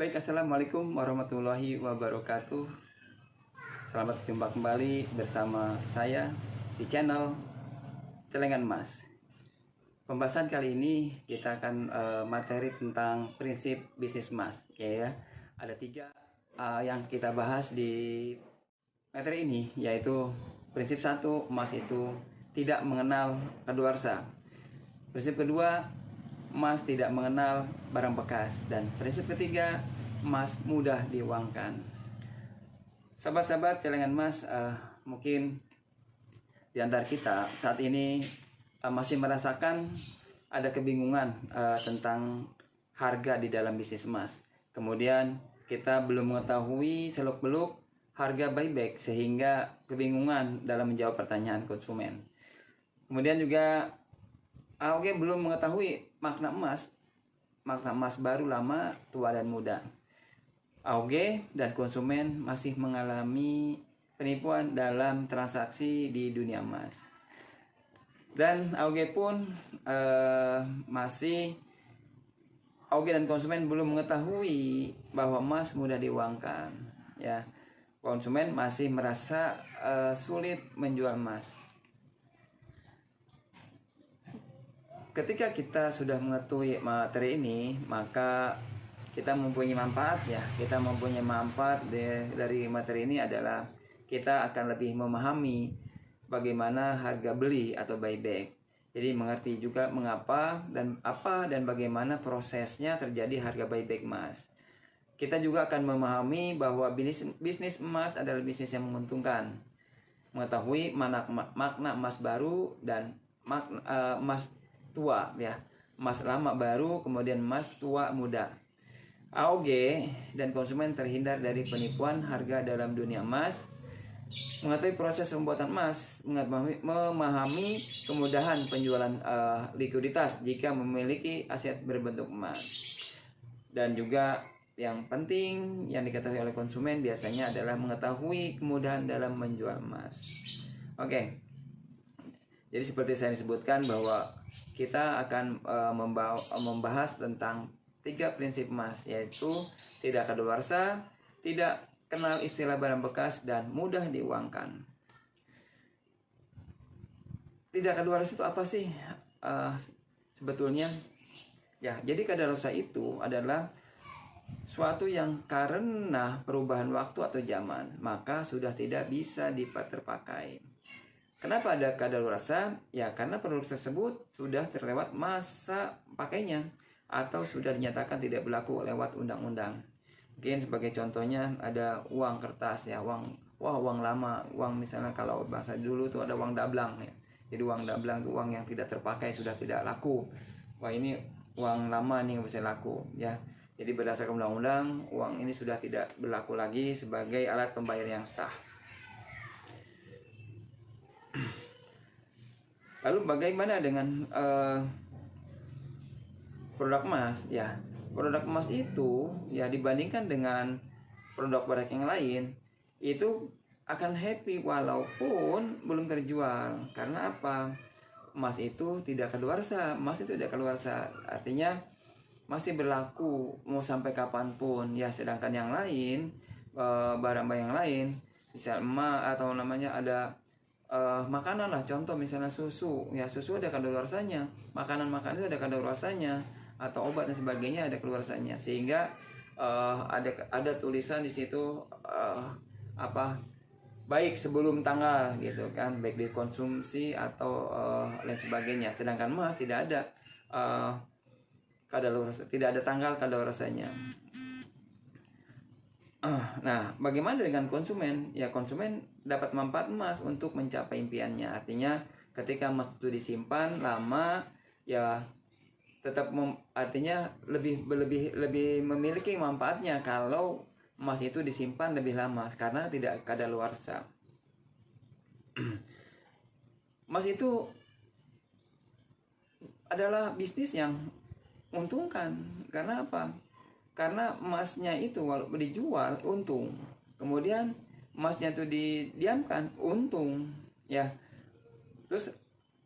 Baik, assalamualaikum warahmatullahi wabarakatuh. Selamat jumpa kembali bersama saya di channel Celengan Emas. Pembahasan kali ini kita akan materi tentang prinsip bisnis emas. Ya, ada 3 yang kita bahas di materi ini, yaitu prinsip 1, emas itu tidak mengenal kadaluarsa. Prinsip kedua, emas tidak mengenal barang bekas. Dan prinsip ketiga, emas mudah diuangkan. Sahabat-sahabat celengan emas, mungkin di antara kita saat ini masih merasakan ada kebingungan tentang harga di dalam bisnis emas. Kemudian kita belum mengetahui seluk-beluk harga buyback sehingga kebingungan dalam menjawab pertanyaan konsumen. Kemudian juga belum mengetahui makna emas baru, lama, tua, dan muda. AOG dan konsumen masih mengalami penipuan dalam transaksi di dunia emas. Dan AOG pun AOG dan konsumen belum mengetahui bahwa emas mudah diuangkan. Ya, konsumen masih merasa sulit menjual emas. Ketika kita sudah mengetahui materi ini, maka kita mempunyai manfaat ya. Kita mempunyai manfaat dari materi ini adalah kita akan lebih memahami bagaimana harga beli atau buyback. Jadi mengerti juga mengapa dan bagaimana prosesnya terjadi harga buyback emas. Kita juga akan memahami bahwa bisnis emas adalah bisnis yang menguntungkan. Mengetahui makna emas baru dan makna emas tua ya, emas lama baru, kemudian emas tua muda. AOG dan konsumen terhindar dari penipuan harga dalam dunia emas, mengetahui proses pembuatan emas, memahami kemudahan penjualan likuiditas jika memiliki aset berbentuk emas. Dan juga yang penting yang diketahui oleh konsumen biasanya adalah mengetahui kemudahan dalam menjual emas. Oke. Jadi seperti saya sebutkan bahwa kita akan membahas tentang 3 prinsip emas, yaitu tidak kadaluarsa, tidak kenal istilah barang bekas, dan mudah diuangkan. Tidak kadaluarsa itu apa sih sebetulnya? Ya, jadi kadaluarsa itu adalah suatu yang karena perubahan waktu atau zaman maka sudah tidak bisa terpakai. Kenapa ada kadaluarsa? Ya karena produk tersebut sudah terlewat masa pakainya atau sudah dinyatakan tidak berlaku lewat undang-undang. Mungkin sebagai contohnya ada uang kertas ya, uang lama, uang misalnya kalau bahasa dulu tuh ada uang dablang ya. Jadi uang dablang itu uang yang tidak terpakai, sudah tidak laku. Wah, ini uang lama nih nggak bisa laku ya. Jadi berdasarkan undang-undang, uang ini sudah tidak berlaku lagi sebagai alat pembayar yang sah. Lalu bagaimana dengan produk emas? Ya, produk emas itu ya dibandingkan dengan produk barang yang lain itu akan happy walaupun belum terjual. Karena apa? Emas itu tidak kadaluarsa. Artinya masih berlaku mau sampai kapanpun ya. Sedangkan yang lain, barang-barang yang lain, misal emas atau namanya ada makanan lah, contoh misalnya susu ya, susu ada kadaluarsanya, makanan itu ada kadaluarsanya, atau obat dan sebagainya ada kadaluarsanya, sehingga ada tulisan di situ baik sebelum tanggal gitu kan, baik dikonsumsi atau lain sebagainya. Sedangkan emas tidak ada kadaluarsa, tidak ada tanggal kadaluarsanya. Nah, bagaimana dengan konsumen? Ya, konsumen dapat manfaat emas untuk mencapai impiannya. Artinya, ketika emas itu disimpan lama, ya tetap artinya lebih memiliki manfaatnya kalau emas itu disimpan lebih lama karena tidak kadaluarsa. Emas itu adalah bisnis yang menguntungkan. Karena apa? Karena emasnya itu walaupun dijual untung, kemudian emasnya itu didiamkan untung ya, terus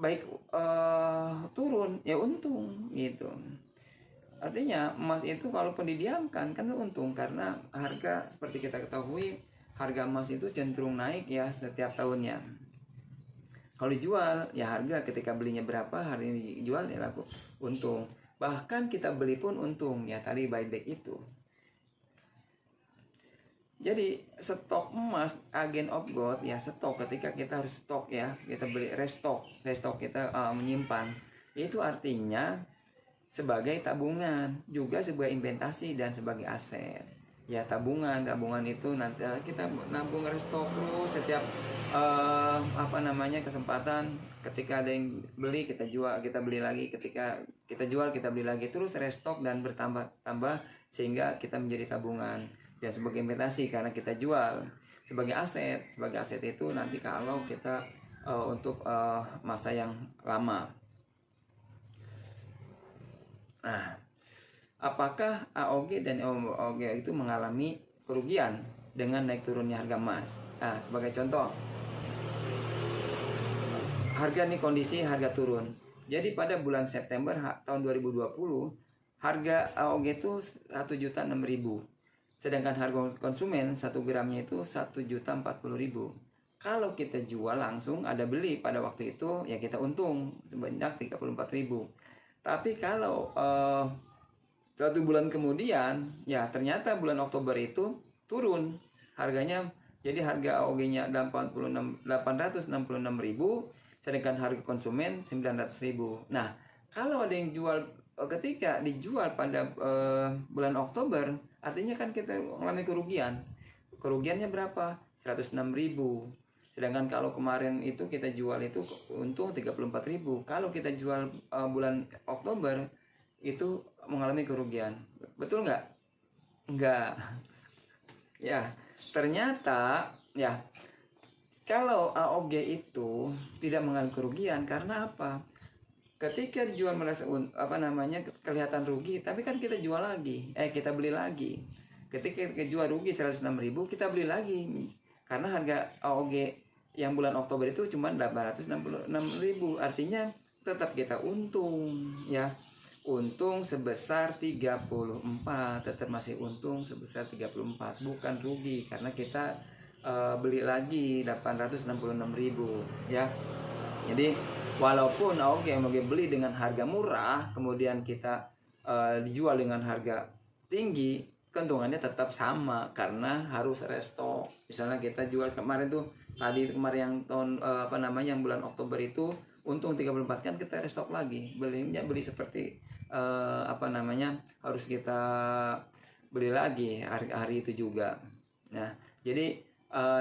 baik turun ya untung gitu. Artinya emas itu kalaupun didiamkan kan itu untung, karena harga seperti kita ketahui harga emas itu cenderung naik ya setiap tahunnya. Kalau dijual ya harga ketika belinya berapa, hari ini dijual ya laku untung. Bahkan kita beli pun untung ya, tadi buyback itu. Jadi stok emas agen of gold ya, stok ketika kita harus stok ya, kita beli restock kita menyimpan, itu artinya sebagai tabungan, juga sebagai investasi dan sebagai aset. Ya tabungan itu nanti kita nabung restock terus setiap kesempatan, ketika ada yang beli kita jual, kita beli lagi, ketika kita jual kita beli lagi, terus restock dan bertambah sehingga kita menjadi tabungan dan sebagai investasi karena kita jual. Sebagai aset itu nanti kalau kita untuk masa yang lama. Nah, apakah AOG dan OG itu mengalami kerugian dengan naik turunnya harga emas? Nah, sebagai contoh, harga nih kondisi harga turun. Jadi pada bulan September tahun 2020, harga AOG itu 1.006.000. Sedangkan harga konsumen 1 gramnya itu 1.040.000. Kalau kita jual langsung ada beli pada waktu itu ya kita untung sebanyak 34.000. Tapi kalau 1 bulan kemudian ya ternyata bulan Oktober itu turun harganya, jadi harga AOG-nya 866.000 sedangkan harga konsumen 900.000. Nah, kalau ada yang jual ketika dijual pada bulan Oktober, artinya kan kita mengalami kerugian. Kerugiannya berapa? 106.000. Sedangkan kalau kemarin itu kita jual itu untung 34.000. Kalau kita jual bulan Oktober itu mengalami kerugian. Betul nggak? Nggak. Ya, ternyata ya kalau AOG itu tidak mengalami kerugian karena apa? Ketika dijual merasa kelihatan rugi, tapi kan kita jual lagi, kita beli lagi. Ketika kita jual rugi 106.000, kita beli lagi. Karena harga AOG yang bulan Oktober itu cuma 866.000, artinya tetap kita untung ya. Untung sebesar 34, tetap masih untung sebesar 34, bukan rugi karena kita beli lagi 866.000 ya. Jadi walaupun AOG beli dengan harga murah, kemudian kita dijual dengan harga tinggi, keuntungannya tetap sama karena harus restock. Misalnya kita jual kemarin yang tahun yang bulan Oktober itu untung 34, kan kita restock lagi, beli seperti harus kita beli lagi hari itu juga. Nah, jadi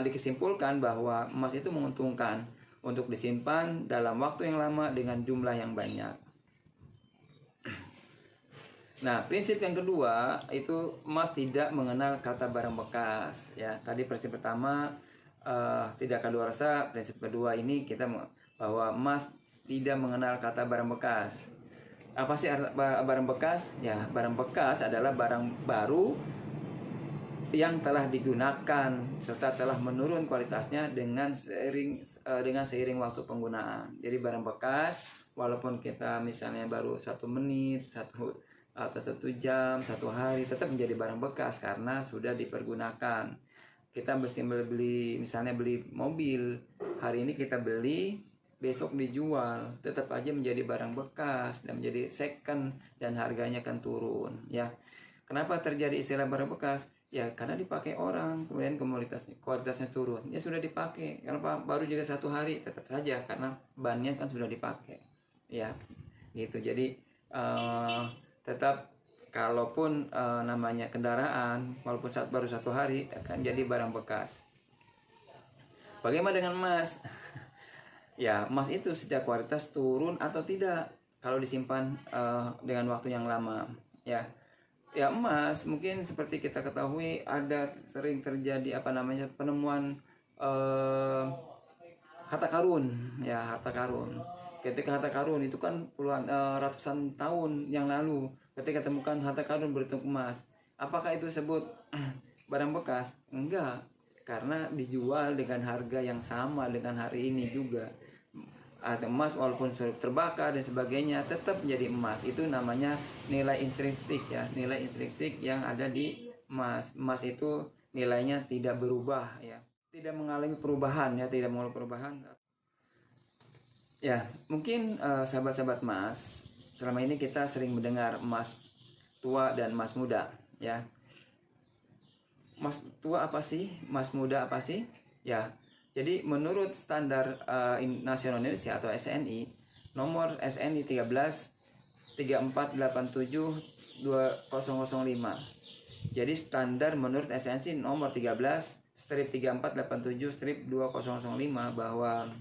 dikesimpulkan bahwa emas itu menguntungkan untuk disimpan dalam waktu yang lama dengan jumlah yang banyak. Nah, prinsip yang kedua itu emas tidak mengenal kata barang bekas. Ya, tadi prinsip pertama tidak kadaluarsa. Prinsip kedua ini kita bahwa emas tidak mengenal kata barang bekas. Apa sih barang bekas? Ya, barang bekas adalah barang baru yang telah digunakan serta telah menurun kualitasnya dengan seiring waktu penggunaan. Jadi barang bekas walaupun kita misalnya baru 1 menit, atau 1 jam, 1 hari, tetap menjadi barang bekas karena sudah dipergunakan. Kita beli mobil, hari ini kita beli, besok dijual, tetap aja menjadi barang bekas dan menjadi second dan harganya akan turun ya. Kenapa terjadi istilah barang bekas? Ya karena dipakai orang, kemudian kualitasnya turun. Ya sudah dipakai, kenapa baru juga 1 hari, tetap saja karena bannya kan sudah dipakai ya gitu. Jadi tetap kalaupun namanya kendaraan, walaupun baru 1 hari akan jadi barang bekas. Bagaimana dengan emas? Ya, emas itu secara kualitas turun atau tidak kalau disimpan dengan waktu yang lama ya. Ya, emas mungkin seperti kita ketahui ada sering terjadi penemuan harta karun ya, harta karun. Ketika harta karun itu kan puluhan ratusan tahun yang lalu, ketika temukan harta karun berbentuk emas, apakah itu disebut barang bekas? Enggak, karena dijual dengan harga yang sama dengan hari ini juga. Ada emas walaupun sudah terbakar dan sebagainya tetap menjadi emas. Itu namanya nilai intrinsik ya, nilai intrinsik yang ada di emas. Emas itu nilainya tidak berubah ya, tidak mengalami perubahan ya, tidak mengalami perubahan. Ya, mungkin sahabat-sahabat emas, selama ini kita sering mendengar emas tua dan emas muda ya. Emas tua apa sih? Emas muda apa sih? Ya, jadi menurut standar nasional Indonesia atau SNI, nomor SNI 13 3487 2005. Jadi standar menurut SNI nomor 13/3487/2005 bahwa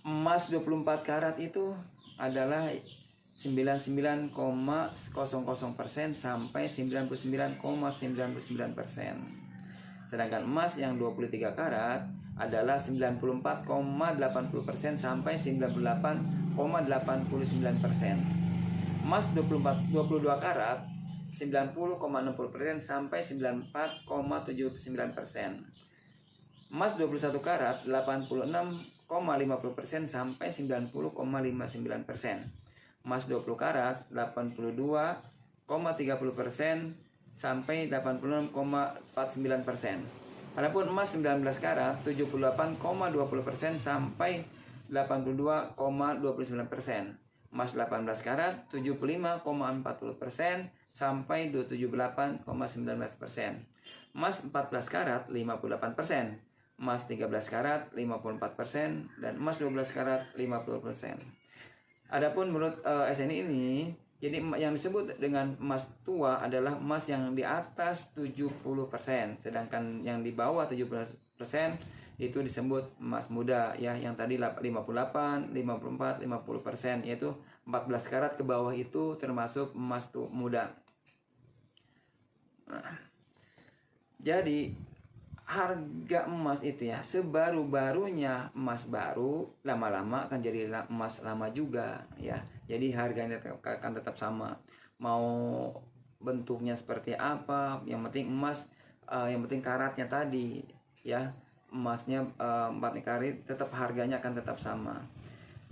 emas 24 karat itu adalah 99,00% sampai 99,99%. Sedangkan emas yang 23 karat adalah 94,80% sampai 98,89%. Emas 22 karat 90,60% sampai 94,79%. Emas 21 karat 86,50% sampai 90,59%. Emas 20 karat 82,30% sampai 86,49%. Adapun emas 19 karat 78,20% sampai 82,29%. Emas 18 karat 75,40% sampai 78,19%. Emas 14 karat 58%. Emas 13 karat 54% dan emas 12 karat 50%. Adapun menurut SNI ini, jadi yang disebut dengan emas tua adalah emas yang di atas 70%, sedangkan yang di bawah 70% itu disebut emas muda ya, yang tadi 58, 54, 50%, yaitu 14 karat ke bawah itu termasuk emas muda. Nah, jadi harga emas itu ya, sebaru-barunya emas baru lama-lama akan jadi emas lama juga ya. Jadi harganya akan tetap sama, mau bentuknya seperti apa, yang penting emas, yang penting karatnya tadi ya, emasnya 4 karat tetap harganya akan tetap sama.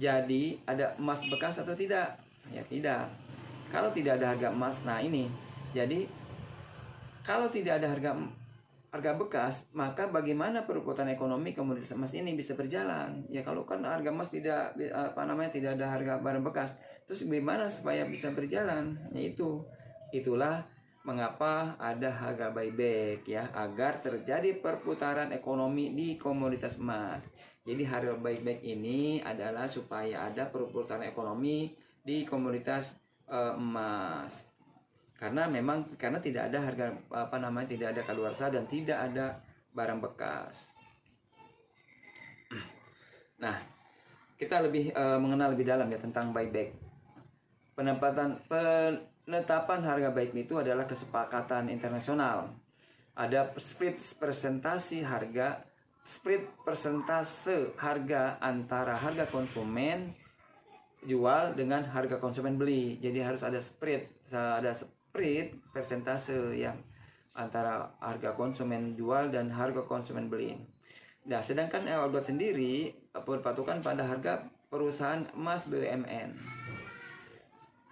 Jadi ada emas bekas atau tidak? Ya tidak. Kalau tidak ada harga emas, nah ini, jadi kalau tidak ada harga bekas, maka bagaimana perebutan ekonomi komoditas emas ini bisa berjalan? Ya kalau kan harga emas tidak tidak ada harga barang bekas, terus bagaimana supaya bisa berjalan? Ya itulah mengapa ada harga buyback ya, agar terjadi perputaran ekonomi di komoditas emas. Jadi harga buyback ini adalah supaya ada perputaran ekonomi di komoditas emas. Karena tidak ada harga tidak ada kadaluarsa dan tidak ada barang bekas. Nah, kita lebih mengenal lebih dalam ya tentang buyback. Penetapan harga buyback itu adalah kesepakatan internasional. Ada persentase harga antara harga konsumen jual dengan harga konsumen beli. Jadi harus ada persentase yang antara harga konsumen jual dan harga konsumen beli. Nah, sedangkan Algot sendiri berpatokan pada harga perusahaan emas BUMN.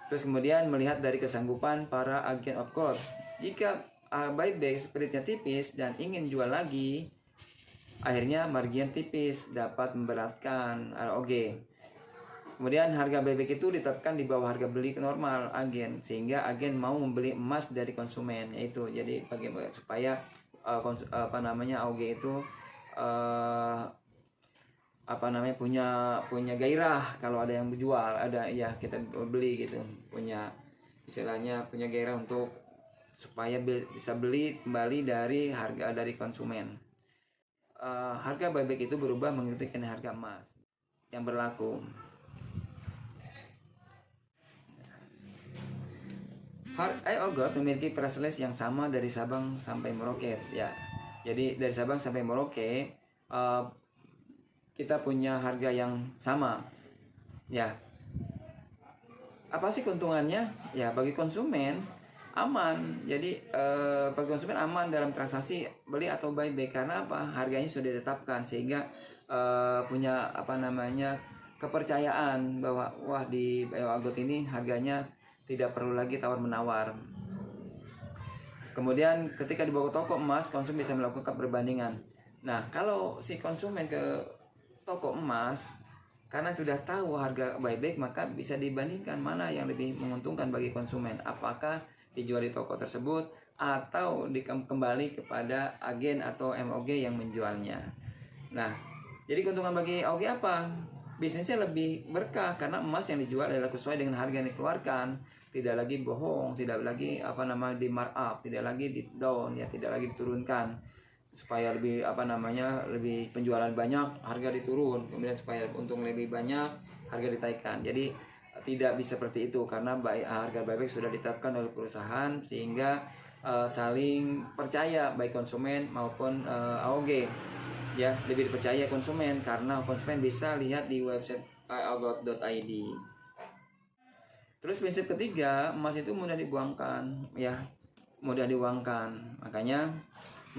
Terus kemudian melihat dari kesanggupan para agen Algot. Jika buyback spiritnya tipis dan ingin jual lagi, akhirnya margin tipis dapat memberatkan ROG. Kemudian harga buyback itu ditetapkan di bawah harga beli normal agen, sehingga agen mau membeli emas dari konsumen, yaitu jadi bagaimana supaya AOG itu punya gairah kalau ada yang menjual, ada ya kita beli gitu, punya gairah untuk supaya bisa beli kembali dari harga dari konsumen. Harga buyback itu berubah mengikuti harga emas yang berlaku. Algot memiliki price list yang sama dari Sabang sampai Merauke ya. Jadi dari Sabang sampai Merauke kita punya harga yang sama ya. Apa sih keuntungannya? Ya bagi konsumen aman. Jadi bagi konsumen aman dalam transaksi beli atau buyback, karena apa? Harganya sudah ditetapkan, sehingga punya kepercayaan bahwa wah di Agot ini harganya tidak perlu lagi tawar-menawar. Kemudian ketika dibawa ke toko emas, konsumen bisa melakukan perbandingan. Nah, kalau si konsumen ke toko emas karena sudah tahu harga buyback, maka bisa dibandingkan mana yang lebih menguntungkan bagi konsumen. Apakah dijual di toko tersebut atau kembali kepada agen atau MOG yang menjualnya. Nah, jadi keuntungan bagi AOG apa? Bisnisnya lebih berkah karena emas yang dijual adalah sesuai dengan harga yang dikeluarkan, tidak lagi bohong, tidak lagi di markup, tidak lagi di down, ya tidak lagi diturunkan supaya lebih lebih penjualan banyak, harga diturun, kemudian supaya untung lebih banyak, harga ditaikkan. Jadi tidak bisa seperti itu karena harga buyback sudah ditetapkan oleh perusahaan sehingga saling percaya baik konsumen maupun AOG. Ya, lebih dipercaya konsumen karena konsumen bisa lihat di website agot.id. Terus prinsip ketiga, emas itu mudah dibuangkan, ya, mudah diuangkan. Makanya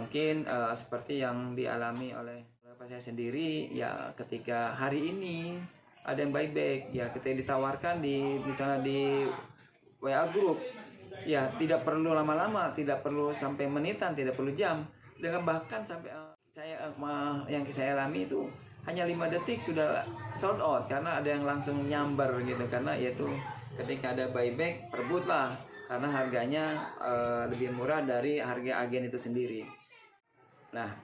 mungkin seperti yang dialami oleh saya sendiri, ya ketika hari ini ada yang buyback, ya kita ditawarkan di misalnya di WA group, ya tidak perlu lama-lama, tidak perlu sampai menitan, tidak perlu jam, dengan bahkan sampai yang saya alami itu hanya 5 detik sudah sold out karena ada yang langsung nyamber gitu, karena yaitu ketika ada buyback perebutlah karena harganya lebih murah dari harga agen itu sendiri. Nah,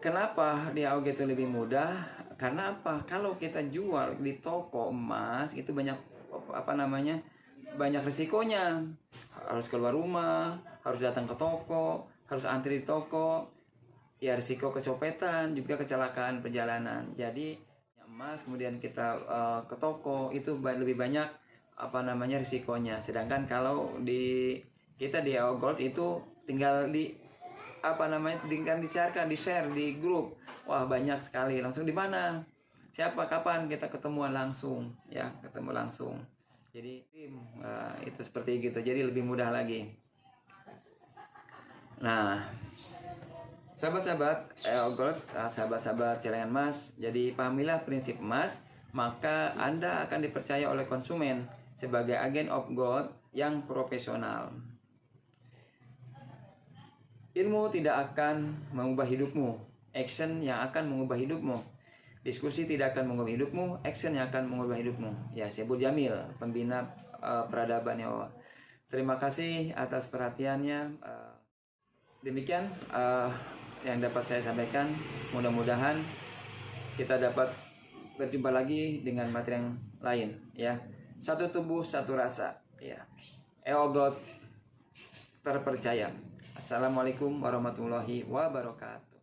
kenapa di AOG itu lebih mudah? Karena apa? Kalau kita jual di toko emas itu banyak banyak risikonya. Harus keluar rumah, harus datang ke toko, harus antri di toko. Ya, risiko kecopetan, juga kecelakaan perjalanan. Jadi emas kemudian kita ke toko itu lebih banyak risikonya. Sedangkan kalau kita di AO Gold itu tinggal tinggal di share di grup. Wah, banyak sekali. Langsung di mana? Siapa, kapan kita ketemuan langsung, ya, ketemu langsung. Jadi itu seperti gitu. Jadi lebih mudah lagi. Nah, sahabat-sahabat Gold, sahabat-sahabat celengan emas, jadi pahamilah prinsip emas, maka Anda akan dipercaya oleh konsumen sebagai agen of gold yang profesional. Ilmu tidak akan mengubah hidupmu, action yang akan mengubah hidupmu. Diskusi tidak akan mengubah hidupmu, action yang akan mengubah hidupmu. Ya, saya Bur Jamil, pembina peradaban nyawa. Terima kasih atas perhatiannya. Demikian yang dapat saya sampaikan. Mudah-mudahan kita dapat berjumpa lagi dengan materi yang lain, ya. Satu tubuh, satu rasa, ya. AO Gold terpercaya. Assalamualaikum warahmatullahi wabarakatuh.